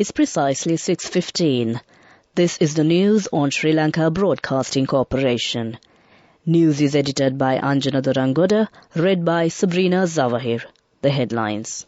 It's precisely 6:15. This is the news on Sri Lanka Broadcasting Corporation. News is edited by Anjana Durangoda, read by Sabrina Zawahir. The headlines.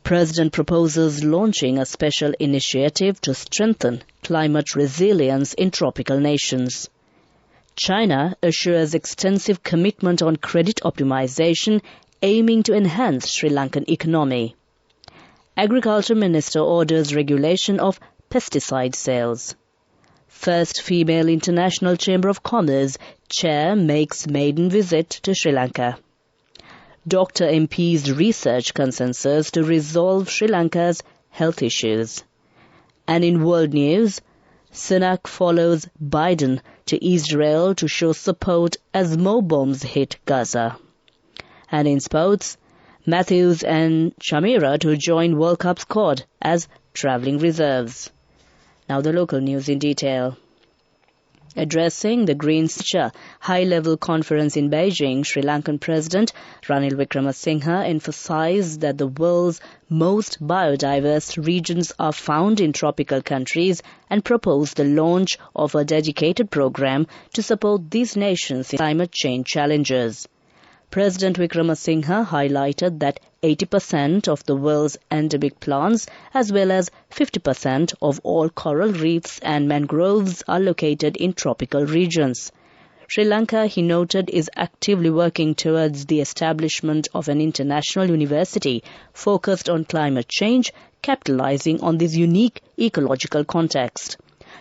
President proposes launching a special initiative to strengthen climate resilience in tropical nations. China assures extensive commitment on credit optimization, aiming to enhance Sri Lankan economy. Agriculture Minister orders regulation of pesticide sales. First female International Chamber of Commerce chair makes maiden visit to Sri Lanka. Dr. MP's research consensus to resolve Sri Lanka's health issues. And in world news, Sunak follows Biden to Israel to show support as more bombs hit Gaza. And in sports, Matthews and Shamira to join World Cup squad as travelling reserves. Now the local news in detail. Addressing the Green Future high-level conference in Beijing, Sri Lankan President Ranil Wickremesinghe emphasized that the world's most biodiverse regions are found in tropical countries and proposed the launch of a dedicated program to support these nations in climate change challenges. President Wickremesinghe highlighted that 80% of the world's endemic plants as well as 50% of all coral reefs and mangroves are located in tropical regions. Sri Lanka, he noted, is actively working towards the establishment of an international university focused on climate change, capitalizing on this unique ecological context.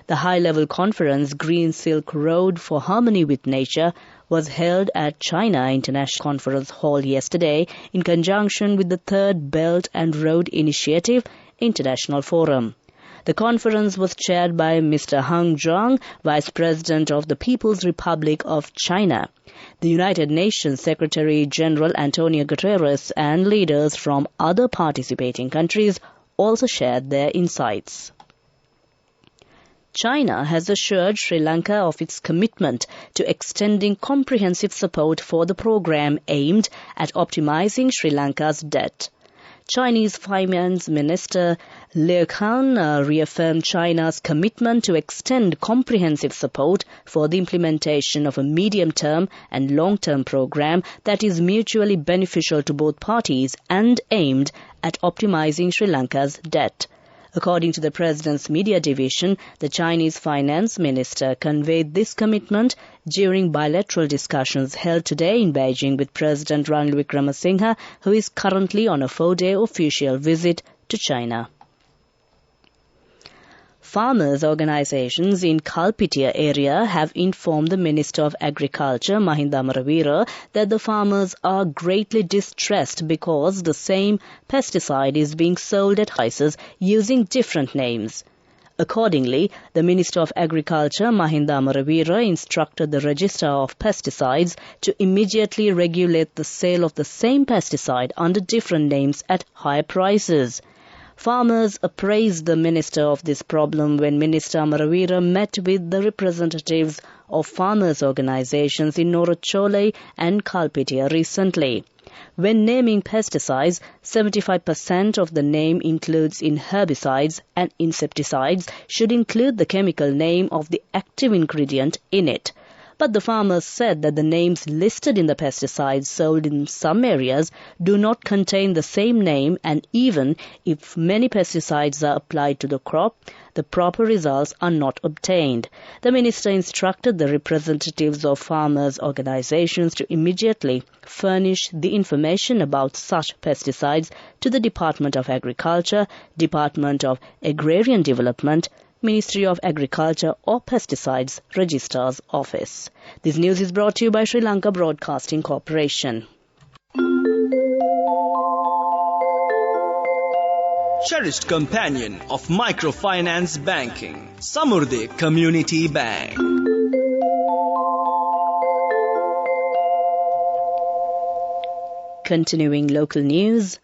The high-level conference Green Silk Road for Harmony with Nature was held at China International Conference Hall yesterday in conjunction with the Third Belt and Road Initiative International Forum. The conference was chaired by Mr. Hang Zhang, Vice President of the People's Republic of China. The United Nations Secretary General Antonio Guterres and leaders from other participating countries also shared their insights. China has assured Sri Lanka of its commitment to extending comprehensive support for the program aimed at optimizing Sri Lanka's debt. Chinese Finance Minister Liu Kang reaffirmed China's commitment to extend comprehensive support for the implementation of a medium-term and long-term program that is mutually beneficial to both parties and aimed at optimizing Sri Lanka's debt. According to the President's media division, the Chinese finance minister conveyed this commitment during bilateral discussions held today in Beijing with President Ranil Wickremesinghe, who is currently on a 4-day official visit to China. Farmers' organizations in Kalpitia area have informed the Minister of Agriculture, Mahinda Amaravira, that the farmers are greatly distressed because the same pesticide is being sold at prices using different names. Accordingly, the Minister of Agriculture, Mahinda Amaravira, instructed the Register of Pesticides to immediately regulate the sale of the same pesticide under different names at higher prices. Farmers appraised the minister of this problem when Minister Amaravira met with the representatives of farmers' organizations in Norachole and Kalpitia recently. When naming pesticides, 75% of the name includes in herbicides and insecticides should include the chemical name of the active ingredient in it. But the farmers said that the names listed in the pesticides sold in some areas do not contain the same name, and even if many pesticides are applied to the crop, the proper results are not obtained. The minister instructed the representatives of farmers' organizations to immediately furnish the information about such pesticides to the Department of Agriculture, Department of Agrarian Development, Ministry of Agriculture or Pesticides Registrar's Office. This news is brought to you by Sri Lanka Broadcasting Corporation. Cherished companion of microfinance banking, Samurdhi Community Bank. Continuing local news.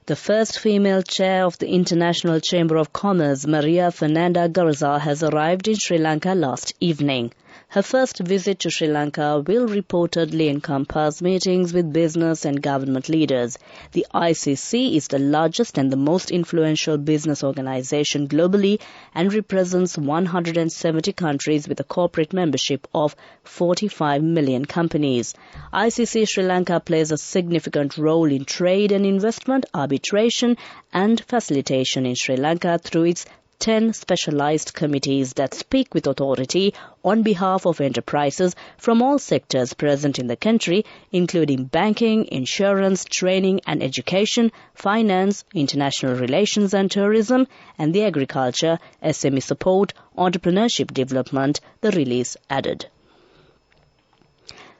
The first female chair of the International Chamber of Commerce, Maria Fernanda Garza, has arrived in Sri Lanka last evening. Her first visit to Sri Lanka will reportedly encompass meetings with business and government leaders. The ICC is the largest and the most influential business organization globally and represents 170 countries with a corporate membership of 45 million companies. ICC Sri Lanka plays a significant role in trade and investment, arbitration and facilitation in Sri Lanka through its 10 specialized committees that speak with authority on behalf of enterprises from all sectors present in the country, including banking, insurance, training and education, finance, international relations and tourism, and the agriculture, SME support, entrepreneurship development, the release added.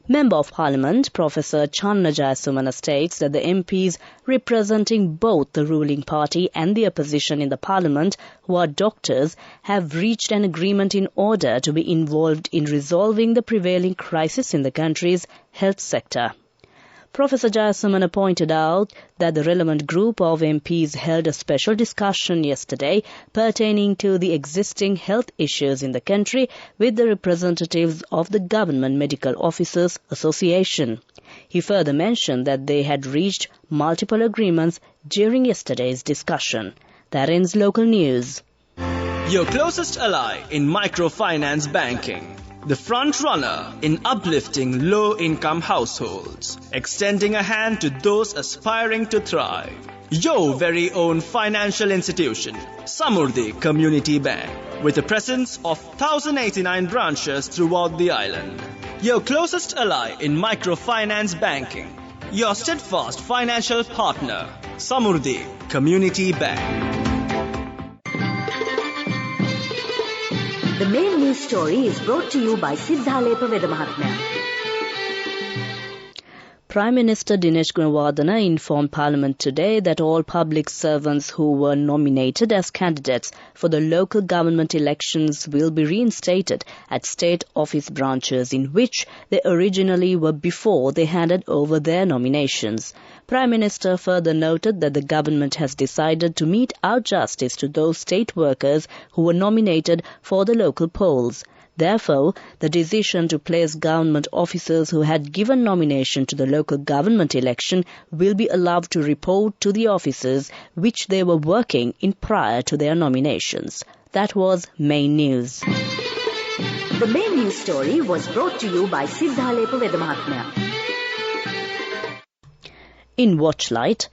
Member of Parliament Professor Channa Jayasumana states that the MPs representing both the ruling party and the opposition in the Parliament, who are doctors, have reached an agreement in order to be involved in resolving the prevailing crisis in the country's health sector. Professor Jayasumana pointed out that the relevant group of MPs held a special discussion yesterday pertaining to the existing health issues in the country with the representatives of the Government Medical Officers Association. He further mentioned that they had reached multiple agreements during yesterday's discussion. That ends local news. Your closest ally in microfinance banking. The front runner in uplifting low-income households, extending a hand to those aspiring to thrive. Your very own financial institution, Samurdhi Community Bank, with a presence of 1,089 branches throughout the island. Your closest ally in microfinance banking. Your steadfast financial partner, Samurdhi Community Bank. The main news story is brought to you by Sinhala Mahatmya. Prime Minister Dinesh Gunawardena informed Parliament today that all public servants who were nominated as candidates for the local government elections will be reinstated at state office branches in which they originally were before they handed over their nominations. Prime Minister further noted that the government has decided to mete out justice to those state workers who were nominated for the local polls. Therefore, the decision to place government officers who had given nomination to the local government election will be allowed to report to the offices which they were working in prior to their nominations. That was main news. The main news story was brought to you by Sinhala Mahatmya. In Watchlight,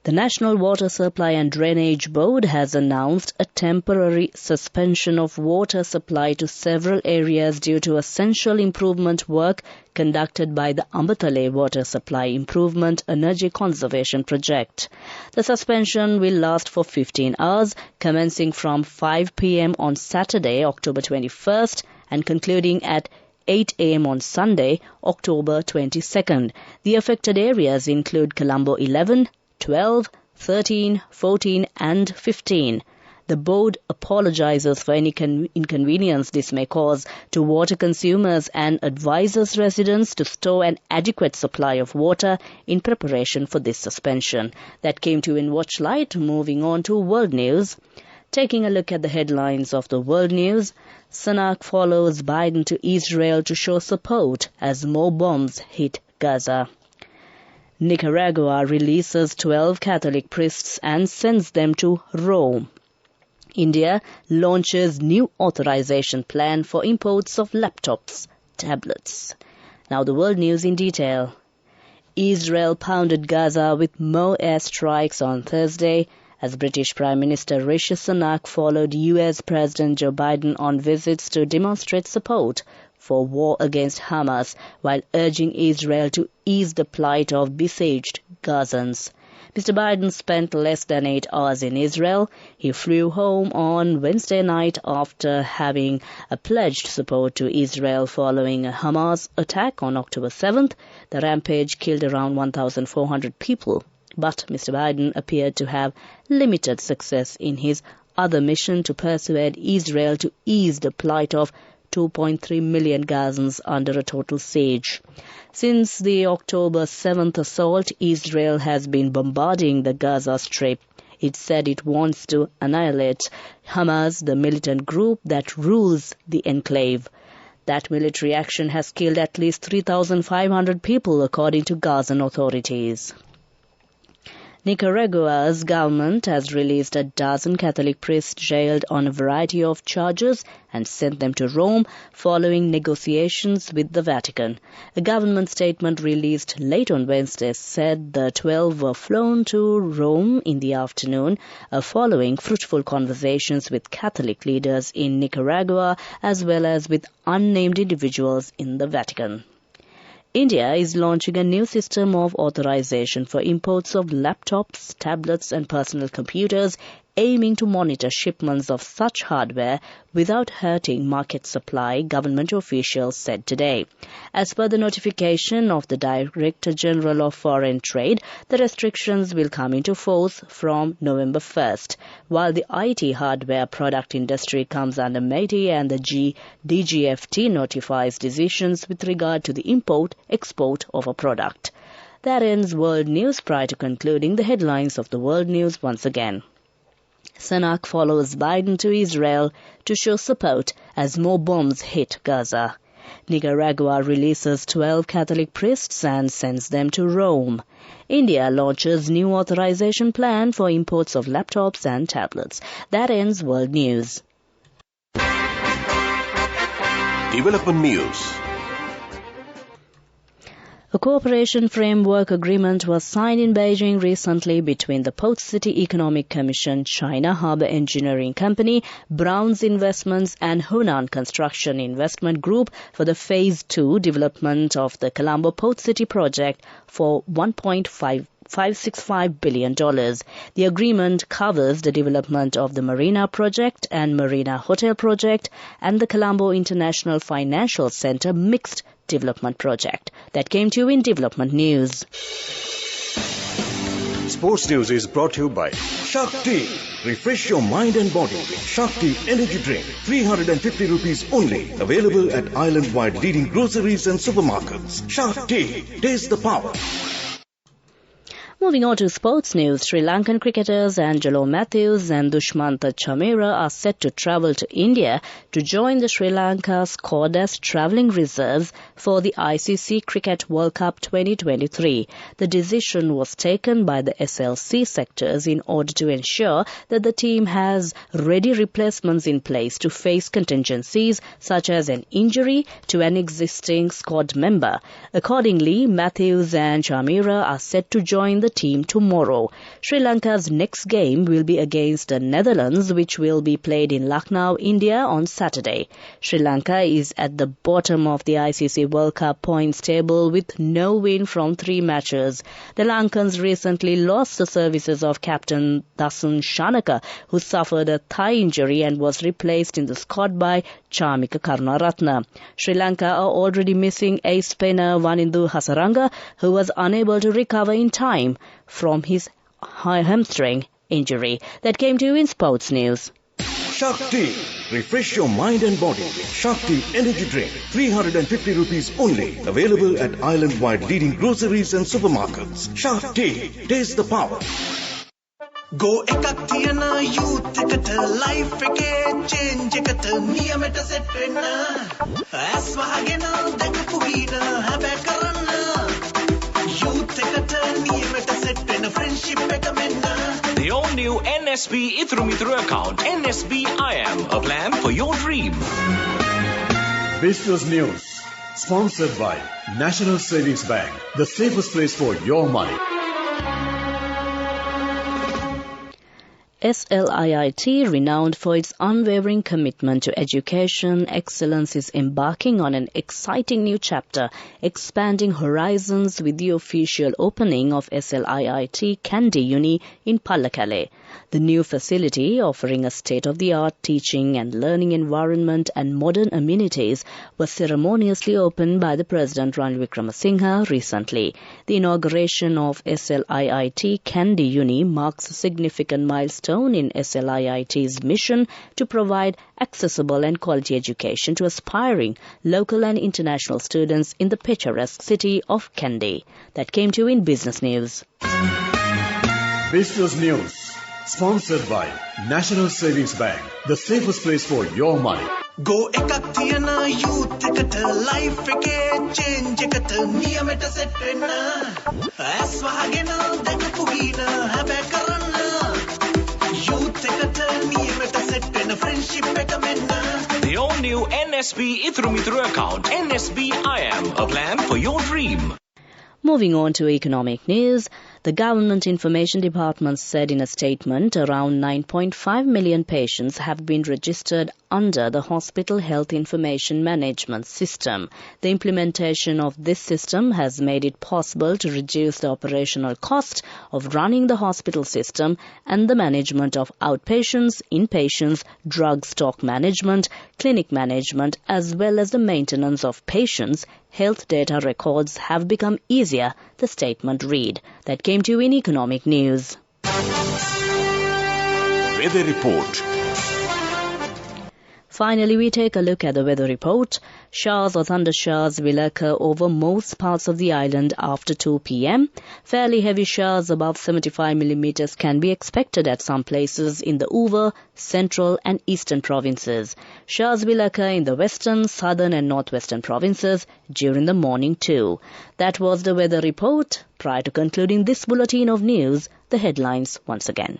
the National Water Supply and Drainage Board has announced a temporary suspension of water supply to several areas due to essential improvement work conducted by the Ambatale Water Supply Improvement Energy Conservation Project. The suspension will last for 15 hours, commencing from 5 p.m. on Saturday, October 21st, and concluding at 8 a.m. on Sunday, October 22nd. The affected areas include Colombo 11, 12, 13, 14 and 15. The board apologizes for any inconvenience this may cause to water consumers and advises residents to store an adequate supply of water in preparation for this suspension. That came to in Watchlight. Moving on to World News. Taking a look at the headlines of the World News, Sunak follows Biden to Israel to show support as more bombs hit Gaza. Nicaragua releases 12 Catholic priests and sends them to Rome. India launches new authorization plan for imports of laptops, tablets. Now the world news in detail. Israel pounded Gaza with more airstrikes on Thursday as British Prime Minister Rishi Sunak followed US President Joe Biden on visits to demonstrate support for war against Hamas while urging Israel to ease the plight of besieged Gazans. Mr. Biden spent less than 8 hours in Israel. He flew home on Wednesday night after having pledged support to Israel following a Hamas attack on October 7th. The rampage killed around 1,400 people. But Mr. Biden appeared to have limited success in his other mission to persuade Israel to ease the plight of 2.3 million Gazans under a total siege. Since the October 7th assault, Israel has been bombarding the Gaza Strip. It said it wants to annihilate Hamas, the militant group that rules the enclave. That military action has killed at least 3,500 people, according to Gazan authorities. Nicaragua's government has released a dozen Catholic priests jailed on a variety of charges and sent them to Rome following negotiations with the Vatican. A government statement released late on Wednesday said the 12 were flown to Rome in the afternoon following fruitful conversations with Catholic leaders in Nicaragua as well as with unnamed individuals in the Vatican. India is launching a new system of authorization for imports of laptops, tablets and personal computers, aiming to monitor shipments of such hardware without hurting market supply, government officials said today. As per the notification of the Director General of Foreign Trade, the restrictions will come into force from November 1st. While the IT hardware product industry comes under MATI and the DGFT notifies decisions with regard to the import-export of a product. That ends World News prior to concluding the headlines of the World News once again. Sunak follows Biden to Israel to show support as more bombs hit Gaza. Nicaragua releases 12 Catholic priests and sends them to Rome. India launches new authorization plan for imports of laptops and tablets. That ends World News. Development News. A cooperation framework agreement was signed in Beijing recently between the Port City Economic Commission, China Harbour Engineering Company, Browns Investments and Hunan Construction Investment Group for the Phase 2 development of the Colombo Port City project for $1.565 billion. The agreement covers the development of the Marina project and Marina Hotel project and the Colombo International Financial Center mixed development project. That came to you in Development News. Sports News is brought to you by Shakti. Refresh your mind and body with Shakti Energy Drink. 350 rupees only. Available at island-wide leading groceries and supermarkets. Shakti. Taste the power. Moving on to sports news, Sri Lankan cricketers Angelo Matthews and Dushmantha Chameera are set to travel to India to join the Sri Lanka squad as travelling reserves for the ICC Cricket World Cup 2023. The decision was taken by the SLC sectors in order to ensure that the team has ready replacements in place to face contingencies such as an injury to an existing squad member. Accordingly, Matthews and Chameera are set to join the team tomorrow. Sri Lanka's next game will be against the Netherlands, which will be played in Lucknow, India on Saturday. Sri Lanka is at the bottom of the ICC World Cup points table with no win from 3 matches. The Lankans recently lost the services of captain Dasun Shanaka, who suffered a thigh injury and was replaced in the squad by Chamika Karunaratne. Sri Lanka are already missing ace spinner Wanindu Hasaranga, who was unable to recover in time from his hamstring injury. That came to you in Sports News. Shakti. Refresh your mind and body with Shakti Energy Drink. 350 rupees only. Available at island-wide leading groceries and supermarkets. Shakti. Taste the power. Go ekak thiyana youth eකට life එකේ change එකට නියමෙට set වෙන්න ඇස් වහගෙන දැකපු වීන හැබැ කරන්න youth එකට නියමෙට set වෙන්න friendship එක මෙන්න. The all-new NSB Ithru account, NSB IM, a plan for your dream. Business News, sponsored by National Savings Bank, the safest place for your money. SLIIT, renowned for its unwavering commitment to education excellence, is embarking on an exciting new chapter, expanding horizons with the official opening of SLIIT Kandy Uni in Pallekele. The new facility, offering a state-of-the-art teaching and learning environment and modern amenities, was ceremoniously opened by the President Ranil Wickremesinghe recently. The inauguration of SLIIT Kandy Uni marks a significant milestone in SLIIT's mission to provide accessible and quality education to aspiring local and international students in the picturesque city of Kandy. That came to you in Business News. Business News, sponsored by National Savings Bank, the safest place for your money. Go එකක් තියන youth එකට life එකේ change එකට නියමෙට set වෙන්න ඇස් වහගෙන දැකපු ගීන හැබැයි කරන්න youth එකට නියමෙට set වෙන friendship එක මෙන්න The all-new NSB Ithru account. NSB IM, a plan for your dream. Moving on to economic news, the Government Information Department said in a statement around 9.5 million patients have been registered under the Hospital Health Information Management System. The implementation of this system has made it possible to reduce the operational cost of running the hospital system and the management of outpatients, inpatients, drug stock management, clinic management, as well as the maintenance of patients. Health data records have become easier, the statement read. That came to you in economic news. Weather report. Finally, we take a look at the weather report. Showers or thunder showers will occur over most parts of the island after 2 p.m. Fairly heavy showers above 75 millimeters can be expected at some places in the Uva, central and eastern provinces. Showers will occur in the western, southern and northwestern provinces during the morning too. That was the weather report. Prior to concluding this bulletin of news, the headlines once again.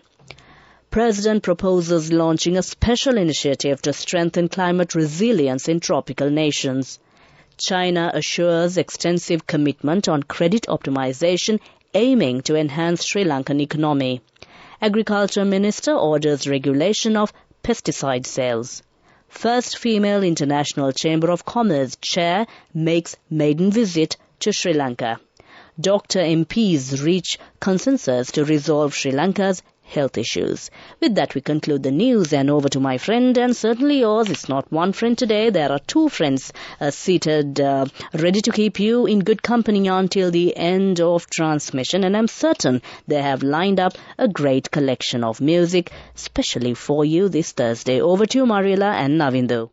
President proposes launching a special initiative to strengthen climate resilience in tropical nations. China assures extensive commitment on credit optimization aiming to enhance Sri Lankan economy. Agriculture Minister orders regulation of pesticide sales. First female International Chamber of Commerce chair makes maiden visit to Sri Lanka. Doctor MPs reach consensus to resolve Sri Lanka's health issues. With that, we conclude the news and over to my friend and certainly yours. It's not one friend today. There are two friends seated ready to keep you in good company until the end of transmission. And I'm certain they have lined up a great collection of music, especially for you this Thursday. Over to you, Mariela and Navindu.